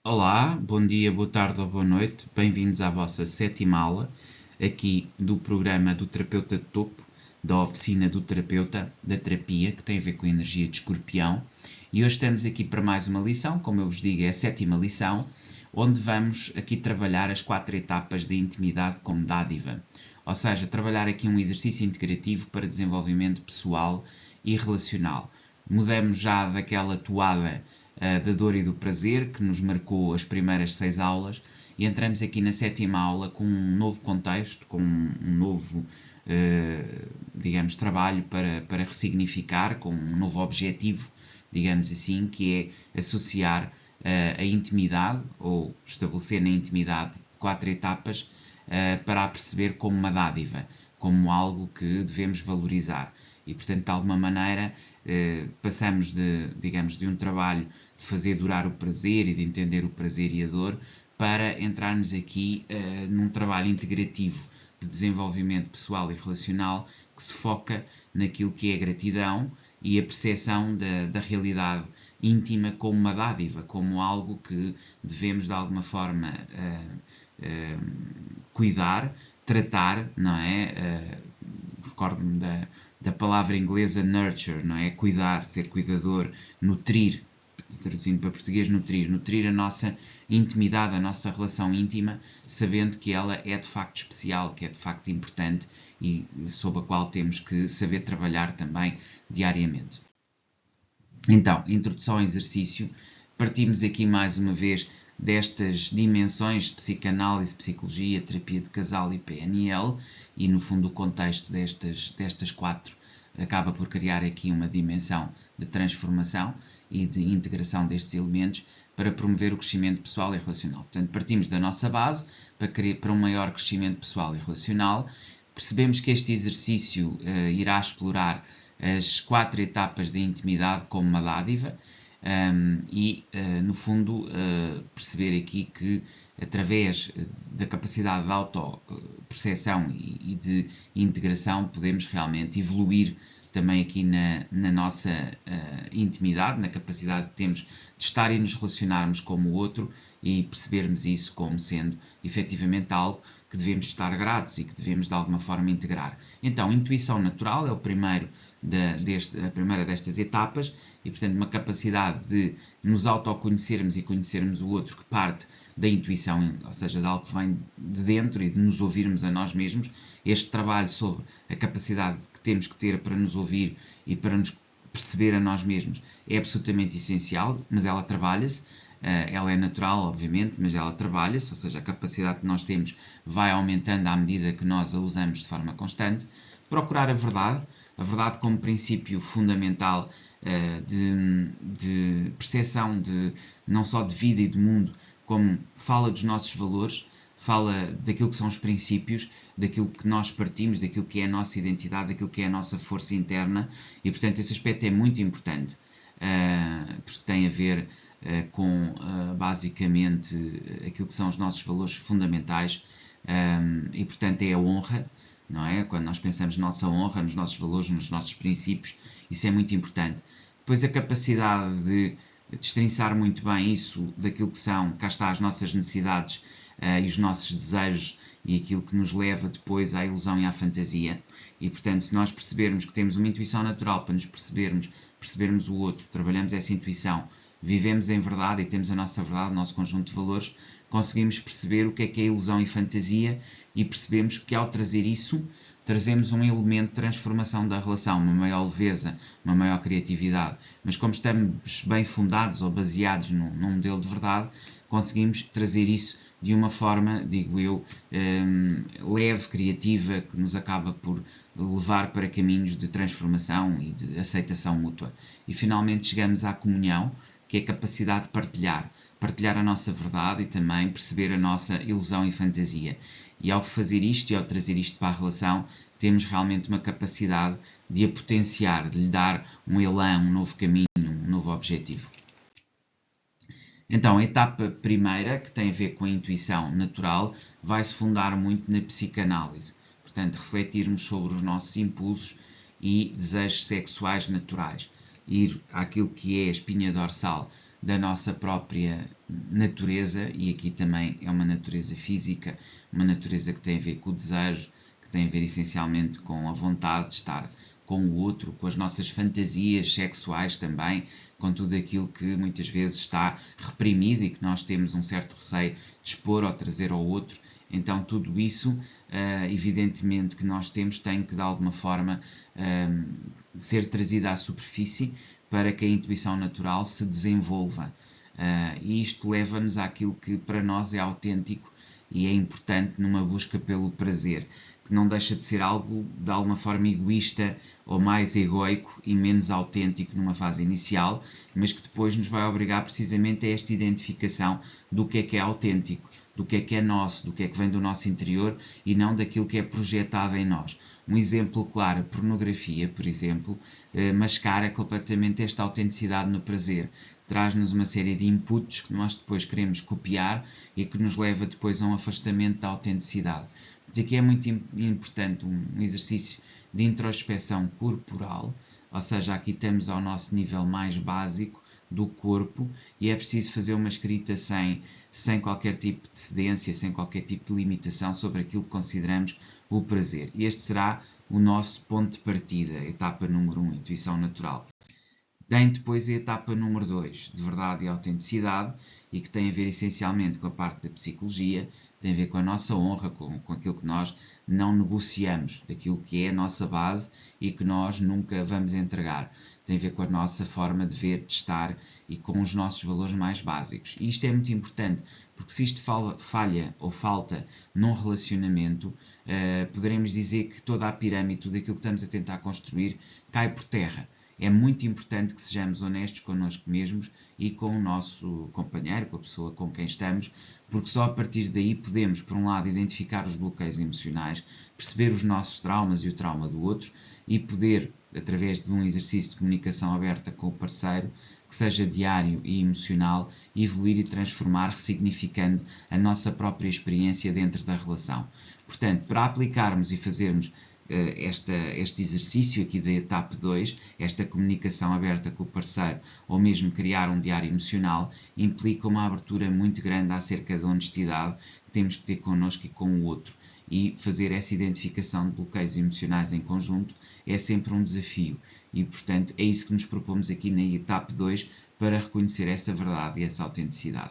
Olá, bom dia, boa tarde ou boa noite. Bem-vindos à vossa sétima aula aqui do programa do Terapeuta de Topo, da oficina do terapeuta, da terapia, que tem a ver com a energia de Escorpião. E hoje estamos aqui para mais uma lição, como eu vos digo, é a sétima lição, onde vamos aqui trabalhar as 4 etapas de intimidade como dádiva. Ou seja, trabalhar aqui um exercício integrativo para desenvolvimento pessoal e relacional. Mudamos já daquela toada da dor e do prazer, que nos marcou as primeiras 6 aulas, e entramos aqui na sétima aula com um novo contexto, com um novo, digamos, trabalho para ressignificar, com um novo objetivo, digamos assim, que é associar a intimidade, ou estabelecer na intimidade 4 etapas para a perceber como uma dádiva, como algo que devemos valorizar. E, portanto, de alguma maneira, passamos de um trabalho de fazer durar o prazer e de entender o prazer e a dor, para entrarmos aqui num trabalho integrativo de desenvolvimento pessoal e relacional que se foca naquilo que é a gratidão e a percepção da realidade íntima como uma dádiva, como algo que devemos de alguma forma cuidar, tratar, não é? Recordo-me da palavra inglesa nurture, não é? Cuidar, ser cuidador, nutrir, traduzindo para português, nutrir a nossa intimidade, a nossa relação íntima, sabendo que ela é de facto especial, que é de facto importante e sobre a qual temos que saber trabalhar também diariamente. Então, introdução ao exercício, partimos aqui mais uma vez destas dimensões de psicanálise, psicologia, terapia de casal e PNL, e no fundo o contexto destas 4 acaba por criar aqui uma dimensão de transformação e de integração destes elementos para promover o crescimento pessoal e relacional. Portanto, partimos da nossa base para um maior crescimento pessoal e relacional. Percebemos que este exercício irá explorar as 4 etapas da intimidade como uma dádiva no fundo, perceber aqui que através da capacidade de autoperceção e de integração podemos realmente evoluir também aqui na nossa intimidade, na capacidade que temos de estar e nos relacionarmos com o outro e percebermos isso como sendo efetivamente algo que devemos estar gratos e que devemos de alguma forma integrar. Então, intuição natural é a primeira destas etapas e, portanto, uma capacidade de nos autoconhecermos e conhecermos o outro que parte da intuição, ou seja, de algo que vem de dentro e de nos ouvirmos a nós mesmos. Este trabalho sobre a capacidade que temos que ter para nos ouvir e para nos perceber a nós mesmos é absolutamente essencial, mas ela trabalha-se. Ela é natural, obviamente, mas ela trabalha-se, ou seja, a capacidade que nós temos vai aumentando à medida que nós a usamos de forma constante. Procurar a verdade como princípio fundamental de percepção não só de vida e de mundo, como fala dos nossos valores, fala daquilo que são os princípios, daquilo que nós partimos, daquilo que é a nossa identidade, daquilo que é a nossa força interna, e portanto esse aspecto é muito importante, porque tem a ver com basicamente aquilo que são os nossos valores fundamentais, e portanto é a honra, não é? Quando nós pensamos na nossa honra, nos nossos valores, nos nossos princípios, isso é muito importante. Depois a capacidade de destrinçar muito bem isso daquilo que são, cá está, as nossas necessidades e os nossos desejos e aquilo que nos leva depois à ilusão e à fantasia. E, portanto, se nós percebermos que temos uma intuição natural para nos percebermos o outro, trabalhamos essa intuição, vivemos em verdade e temos a nossa verdade, o nosso conjunto de valores, conseguimos perceber o que é ilusão e fantasia e percebemos que ao trazer isso, trazemos um elemento de transformação da relação, uma maior leveza, uma maior criatividade. Mas como estamos bem fundados ou baseados num modelo de verdade, conseguimos trazer isso de uma forma, digo eu, leve, criativa, que nos acaba por levar para caminhos de transformação e de aceitação mútua. E finalmente chegamos à comunhão, que é a capacidade de partilhar a nossa verdade e também perceber a nossa ilusão e fantasia. E ao fazer isto e ao trazer isto para a relação, temos realmente uma capacidade de a potenciar, de lhe dar um elan, um novo caminho, um novo objetivo. Então, a etapa primeira, que tem a ver com a intuição natural, vai se fundar muito na psicanálise. Portanto, refletirmos sobre os nossos impulsos e desejos sexuais naturais. Ir àquilo que é a espinha dorsal da nossa própria natureza, e aqui também é uma natureza física, uma natureza que tem a ver com o desejo, que tem a ver essencialmente com a vontade de estar com o outro, com as nossas fantasias sexuais também, com tudo aquilo que muitas vezes está reprimido e que nós temos um certo receio de expor ou trazer ao outro. Então tudo isso, evidentemente que nós temos, tem que de alguma forma ser trazido à superfície para que a intuição natural se desenvolva. E isto leva-nos àquilo que para nós é autêntico e é importante numa busca pelo prazer, que não deixa de ser algo de alguma forma egoísta ou mais egoico e menos autêntico numa fase inicial, mas que depois nos vai obrigar precisamente a esta identificação do que é autêntico, do que é nosso, do que vem do nosso interior e não daquilo que é projetado em nós. Um exemplo claro, a pornografia, por exemplo, mascara completamente esta autenticidade no prazer. Traz-nos uma série de inputs que nós depois queremos copiar e que nos leva depois a um afastamento da autenticidade. Aqui é muito importante um exercício de introspecção corporal, ou seja, aqui estamos ao nosso nível mais básico do corpo e é preciso fazer uma escrita sem qualquer tipo de cedência, sem qualquer tipo de limitação sobre aquilo que consideramos o prazer. E este será o nosso ponto de partida, etapa número 1, intuição natural. Tem depois a etapa número 2, de verdade e autenticidade, e que tem a ver essencialmente com a parte da psicologia, tem a ver com a nossa honra, com aquilo que nós não negociamos, aquilo que é a nossa base e que nós nunca vamos entregar. Tem a ver com a nossa forma de ver, de estar e com os nossos valores mais básicos. E isto é muito importante, porque se isto falha ou falta num relacionamento, poderemos dizer que toda a pirâmide, tudo aquilo que estamos a tentar construir, cai por terra. É muito importante que sejamos honestos connosco mesmos e com o nosso companheiro, com a pessoa com quem estamos, porque só a partir daí podemos, por um lado, identificar os bloqueios emocionais, perceber os nossos traumas e o trauma do outro e poder, através de um exercício de comunicação aberta com o parceiro, que seja diário e emocional, evoluir e transformar, ressignificando a nossa própria experiência dentro da relação. Portanto, para aplicarmos e fazermos este exercício aqui da etapa 2, esta comunicação aberta com o parceiro, ou mesmo criar um diário emocional, implica uma abertura muito grande acerca da honestidade que temos que ter connosco e com o outro. E fazer essa identificação de bloqueios emocionais em conjunto é sempre um desafio. E, portanto, é isso que nos propomos aqui na etapa 2 para reconhecer essa verdade e essa autenticidade.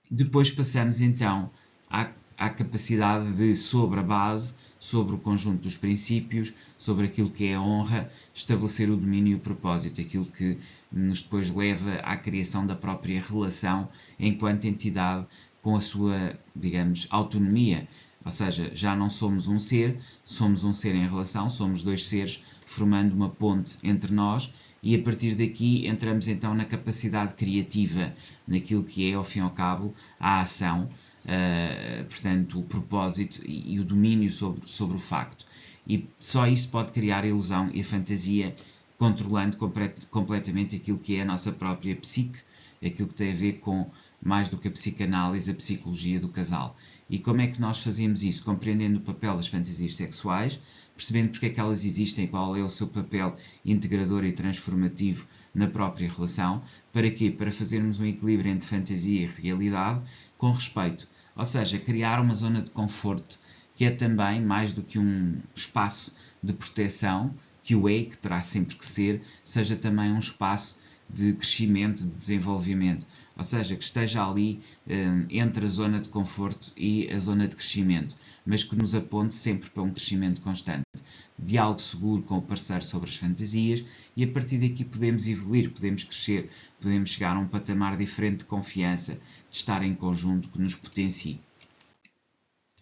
Depois passamos então à capacidade de, sobre a base, sobre o conjunto dos princípios, sobre aquilo que é a honra, estabelecer o domínio e o propósito, aquilo que nos depois leva à criação da própria relação enquanto entidade com a sua, digamos, autonomia. Ou seja, já não somos um ser em relação, somos dois seres formando uma ponte entre nós e a partir daqui entramos então na capacidade criativa, naquilo que é, ao fim e ao cabo, a ação, portanto, o propósito e o domínio sobre o facto. E só isso pode criar a ilusão e a fantasia, controlando completamente aquilo que é a nossa própria psique, aquilo que tem a ver com, mais do que a psicanálise, a psicologia do casal. E como é que nós fazemos isso? Compreendendo o papel das fantasias sexuais, percebendo porque é que elas existem, qual é o seu papel integrador e transformativo na própria relação. Para quê? Para fazermos um equilíbrio entre fantasia e realidade com respeito. Ou seja, criar uma zona de conforto que é também, mais do que um espaço de proteção, que o é, que terá sempre que ser, seja também um espaço de crescimento, de desenvolvimento. Ou seja, que esteja ali entre a zona de conforto e a zona de crescimento, mas que nos aponte sempre para um crescimento constante. Diálogo seguro com o parceiro sobre as fantasias e a partir daqui podemos evoluir, podemos crescer, podemos chegar a um patamar diferente de confiança, de estar em conjunto que nos potencie.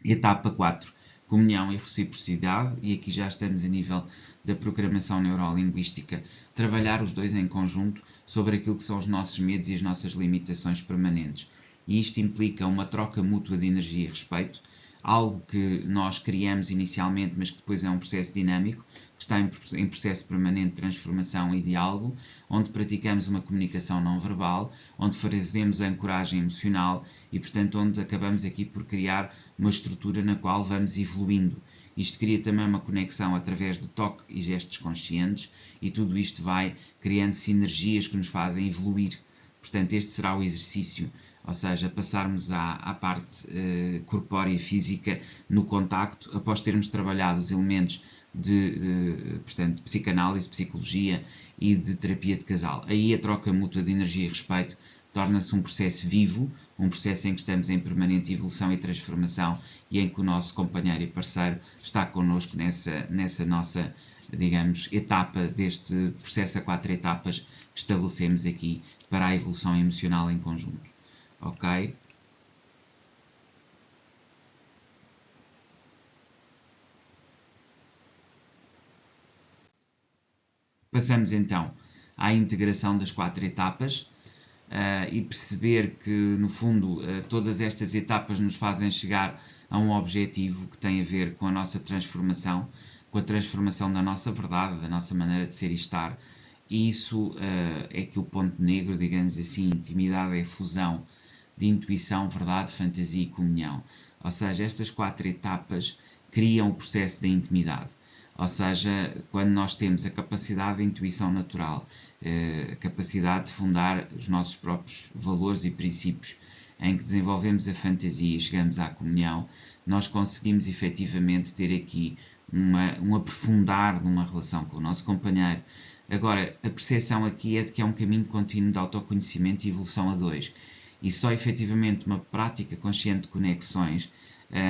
Etapa 4. Comunhão e reciprocidade, e aqui já estamos a nível da programação neurolinguística, trabalhar os dois em conjunto sobre aquilo que são os nossos medos e as nossas limitações permanentes. E isto implica uma troca mútua de energia e respeito, algo que nós criamos inicialmente, mas que depois é um processo dinâmico, que está em processo permanente de transformação e diálogo, onde praticamos uma comunicação não verbal, onde fazemos a ancoragem emocional e, portanto, onde acabamos aqui por criar uma estrutura na qual vamos evoluindo. Isto cria também uma conexão através de toque e gestos conscientes e tudo isto vai criando sinergias que nos fazem evoluir Portanto, este será o exercício, ou seja, passarmos à parte corpórea física no contacto, após termos trabalhado os elementos portanto, psicanálise, psicologia e de terapia de casal. Aí a troca mútua de energia e respeito torna-se um processo vivo, um processo em que estamos em permanente evolução e transformação e em que o nosso companheiro e parceiro está connosco nessa nossa, digamos, etapa deste processo a 4 etapas que estabelecemos aqui para a evolução emocional em conjunto. Ok? Passamos então à integração das 4 etapas. E perceber que, no fundo, todas estas etapas nos fazem chegar a um objetivo que tem a ver com a nossa transformação, com a transformação da nossa verdade, da nossa maneira de ser e estar. E isso é que o ponto negro, digamos assim, intimidade é fusão de intuição, verdade, fantasia e comunhão. Ou seja, estas 4 etapas criam o processo da intimidade. Ou seja, quando nós temos a capacidade de intuição natural, a capacidade de fundar os nossos próprios valores e princípios, em que desenvolvemos a fantasia e chegamos à comunhão, nós conseguimos efetivamente ter aqui um aprofundar de uma relação com o nosso companheiro. Agora, a percepção aqui é de que é um caminho contínuo de autoconhecimento e evolução a dois. E só efetivamente uma prática consciente de conexões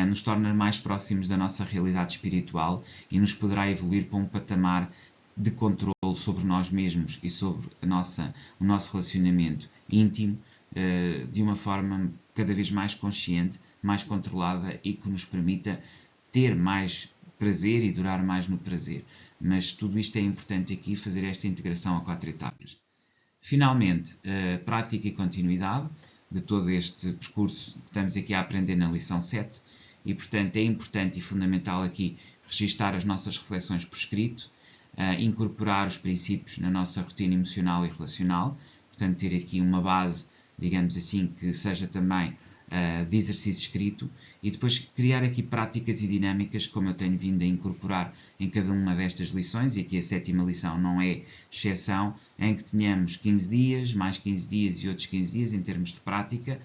nos torna mais próximos da nossa realidade espiritual e nos poderá evoluir para um patamar de controle sobre nós mesmos e sobre o nosso relacionamento íntimo de uma forma cada vez mais consciente, mais controlada e que nos permita ter mais prazer e durar mais no prazer. Mas tudo isto é importante aqui, fazer esta integração a 4 etapas. Finalmente, prática e continuidade de todo este percurso que estamos aqui a aprender na lição 7 e, portanto, é importante e fundamental aqui registar as nossas reflexões por escrito, incorporar os princípios na nossa rotina emocional e relacional, portanto, ter aqui uma base, digamos assim, que seja também de exercício escrito e depois criar aqui práticas e dinâmicas, como eu tenho vindo a incorporar em cada uma destas lições, e aqui a 7ª lição não é exceção, em que tenhamos 15 dias, mais 15 dias e outros 15 dias em termos de prática,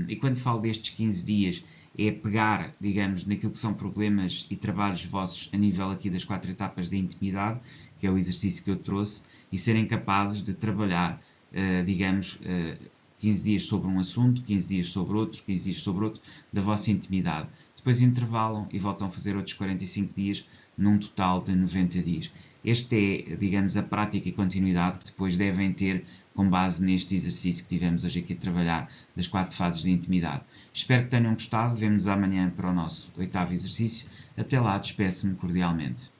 e quando falo destes 15 dias é pegar, digamos, naquilo que são problemas e trabalhos vossos a nível aqui das 4 etapas da intimidade, que é o exercício que eu trouxe, e serem capazes de trabalhar, digamos, 15 dias sobre um assunto, 15 dias sobre outro, 15 dias sobre outro, da vossa intimidade. Depois intervalam e voltam a fazer outros 45 dias, num total de 90 dias. Esta é, digamos, a prática e continuidade que depois devem ter com base neste exercício que tivemos hoje aqui a trabalhar, das 4 fases de intimidade. Espero que tenham gostado. Vemo-nos amanhã para o nosso 8º exercício. Até lá, despeço-me cordialmente.